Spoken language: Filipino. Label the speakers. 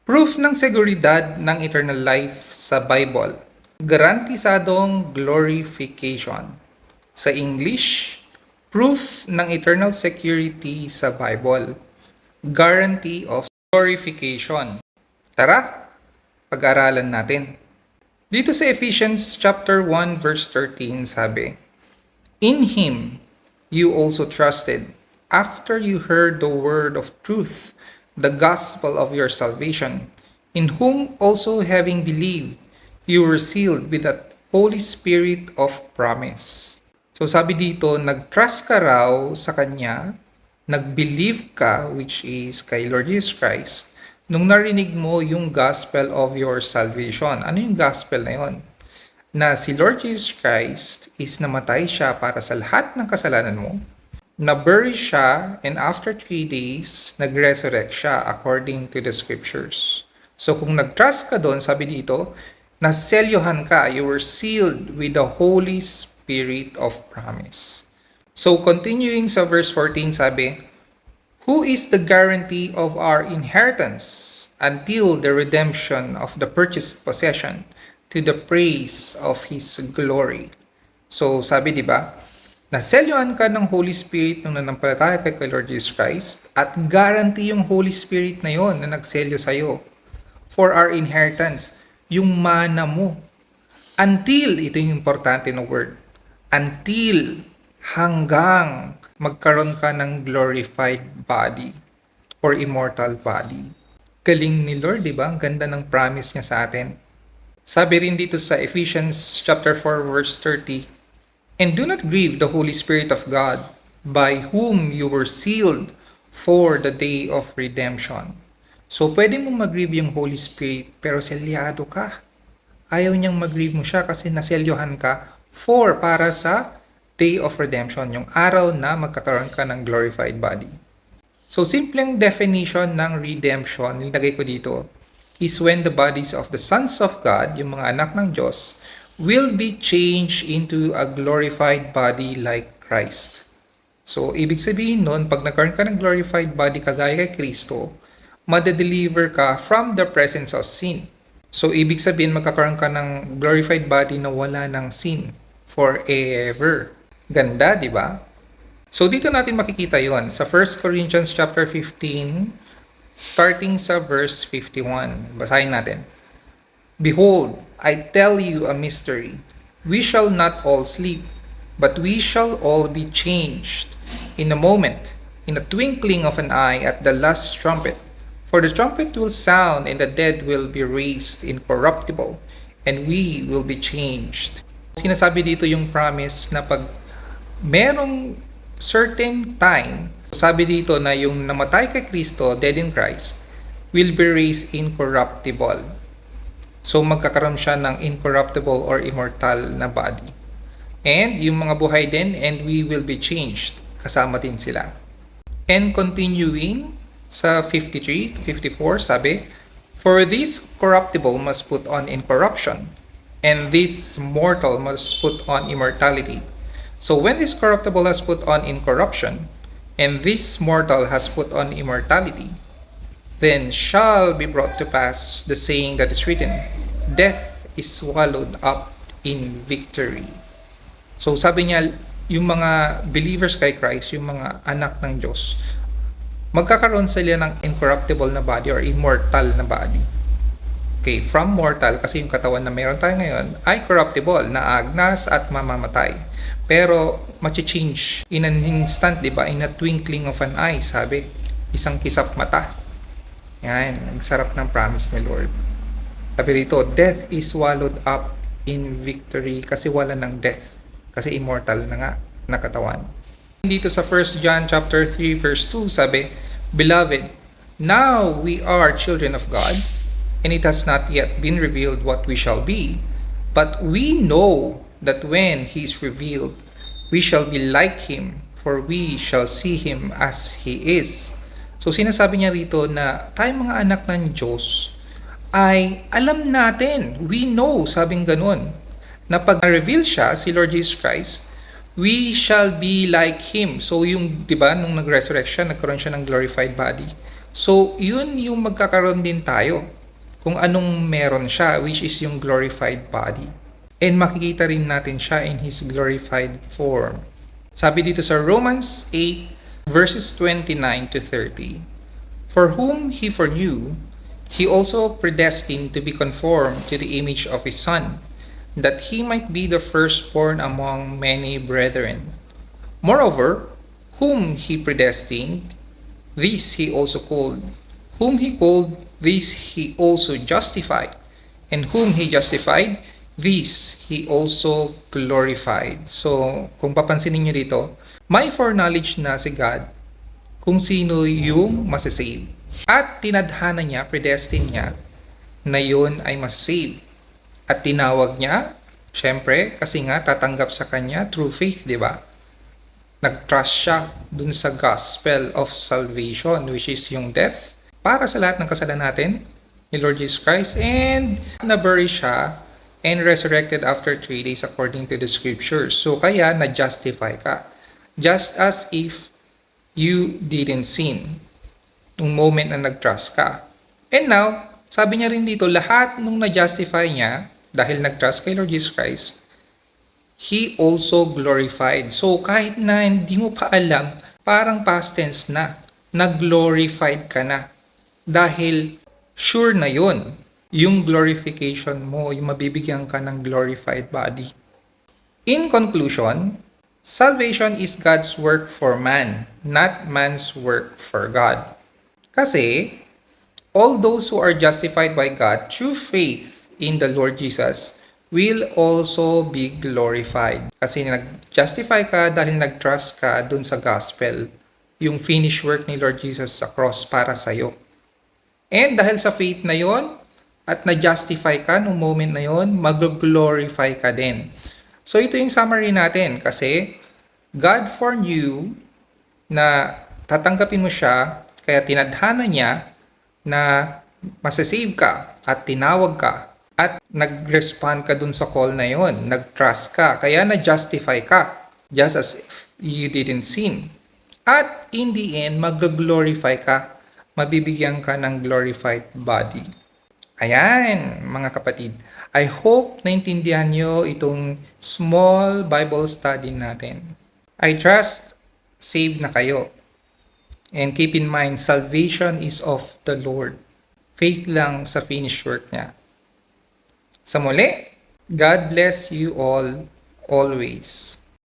Speaker 1: Proof ng seguridad ng eternal life sa Bible. Garantisadong glorification. Sa English, proof ng eternal security sa Bible. Guarantee of glorification. Tara, pag-aralan natin. Dito sa Ephesians chapter 1 verse 13 sabi, "In him you also trusted, after you heard the word of truth, the gospel of your salvation, in whom also having believed, you were sealed with the Holy Spirit of promise." So sabi dito, nag-trust ka raw sa Kanya, nag-believe ka, which is kay Lord Jesus Christ, nung narinig mo yung gospel of your salvation. Ano yung gospel na yon? Na si Lord Jesus Christ is namatay siya para sa lahat ng kasalanan mo, na-bury siya, and after 3 days, nag-resurrect siya according to the scriptures. So kung nag-trust ka doon, sabi dito, naselyohan ka, you were sealed with the Holy Spirit of promise. So continuing sa verse 14, sabi, "Who is the guarantee of our inheritance until the redemption of the purchased possession, to the praise of His glory." So sabi, di ba, naselyohan ka ng Holy Spirit nung nanampalataya kay Lord Jesus Christ, at guarantee yung Holy Spirit na yon na nagselyo sa'yo for our inheritance, yung mana mo. Until, ito yung importante na word, until, hanggang magkaroon ka ng glorified body or immortal body. Galing ni Lord, di ba? Ang ganda ng promise niya sa atin. Sabi rin dito sa Ephesians chapter 4 verse 30, "And do not grieve the Holy Spirit of God, by whom you were sealed for the day of redemption." So pwede mong mag-grieve yung Holy Spirit, pero selyado ka. Ayaw niyang mag-grieve mo siya kasi naselyohan ka para sa day of redemption, yung araw na magkakaroon ka ng glorified body. So simpleng definition ng redemption, nilagay ko dito, is when the bodies of the sons of God, yung mga anak ng Diyos, will be changed into a glorified body like Christ. So, ibig sabihin nun, pag nagkaroon ka ng glorified body kagaya kay Kristo, madedeliver ka from the presence of sin. So, ibig sabihin, magkakaroon ka ng glorified body na wala ng sin forever. Ganda, di ba? So, dito natin makikita yon sa 1 Corinthians chapter 15, starting sa verse 51. Basahin natin. "Behold, I tell you a mystery. We shall not all sleep, but we shall all be changed in a moment, in a twinkling of an eye, at the last trumpet. For the trumpet will sound, and the dead will be raised incorruptible, and we will be changed." Sinasabi dito yung promise na pag merong certain time, sabi dito na yung namatay kay Kristo, dead in Christ, will be raised incorruptible. So magkakaroon siya ng incorruptible or immortal na body. And yung mga buhay din, and we will be changed. Kasama din sila. And continuing sa 53 to 54, sabi, "For this corruptible must put on incorruption, and this mortal must put on immortality. So when this corruptible has put on incorruption, and this mortal has put on immortality, then shall be brought to pass the saying that is written, Death is swallowed up in victory." So sabi niya, yung mga believers kay Christ, yung mga anak ng Diyos, magkakaroon sila ng incorruptible na body or immortal na body. Okay, from mortal, kasi yung katawan na meron tayo ngayon ay corruptible, naagnas at mamamatay. Pero machi-change in an instant, di ba? In a twinkling of an eye, sabi. Isang kisap mata. Yan, ang sarap ng promise ni Lord. Sabi rito, death is swallowed up in victory kasi wala ng death. Kasi immortal na nga na katawan. Dito sa 1 John chapter 3 verse 2, sabi, "Beloved, now we are children of God, and it has not yet been revealed what we shall be, but we know that when He is revealed, we shall be like Him, for we shall see Him as He is." So sinasabi niya rito na tayong mga anak ng Diyos ay alam natin, we know, sabing ganun, na pag reveal siya, si Lord Jesus Christ, we shall be like Him. So yung, di ba, nung nag-resurrect siya, nagkaroon siya ng glorified body. So, yun yung magkakaroon din tayo kung anong meron siya, which is yung glorified body. And makikita rin natin siya in His glorified form. Sabi dito sa Romans 8 verses 29 to 30, "For whom He foreknew, He also predestined to be conformed to the image of His Son, that He might be the firstborn among many brethren. Moreover, whom He predestined, these He also called. Whom He called, these He also justified. And whom He justified, these He also glorified." So, kung papansinin niyo dito, may foreknowledge na si God kung sino yung masasave. At tinadhana niya, predestined niya, na yun ay masasave. At tinawag niya, syempre, kasi nga tatanggap sa kanya through faith, di ba? Nag-trust siya dun sa gospel of salvation, which is yung death para sa lahat ng kasalanan natin ni Lord Jesus Christ, and na-bury siya and resurrected after 3 days according to the scriptures. So kaya na-justify ka. Just as if you didn't sin nung moment na nag-trust ka. And now, sabi niya rin dito, lahat nung na-justify niya dahil nag-trust kay Lord Jesus Christ, He also glorified. So kahit na hindi mo pa alam, parang past tense na, nag-glorified ka na. Dahil sure na yun, yung glorification mo, yung mabibigyan ka ng glorified body. In conclusion, salvation is God's work for man, not man's work for God. Kasi, all those who are justified by God through faith in the Lord Jesus will also be glorified. Kasi nag-justify ka dahil nag-trust ka dun sa gospel, yung finished work ni Lord Jesus sa cross para sa'yo. And dahil sa faith na yon at na-justify ka nung moment na yon, mag-glorify ka din. So ito yung summary natin kasi God foreknew na tatanggapin mo siya, kaya tinadhana niya na masasave ka at tinawag ka at nag-respond ka dun sa call na yon, nag-trust ka, kaya na-justify ka, just as if you didn't sin. At in the end, mag-glorify ka, mabibigyan ka ng glorified body. Ayan, mga kapatid. I hope naintindihan nyo itong small Bible study natin. I trust saved na kayo. And keep in mind, salvation is of the Lord. Faith lang sa finished work niya. Sa muli, God bless you all always.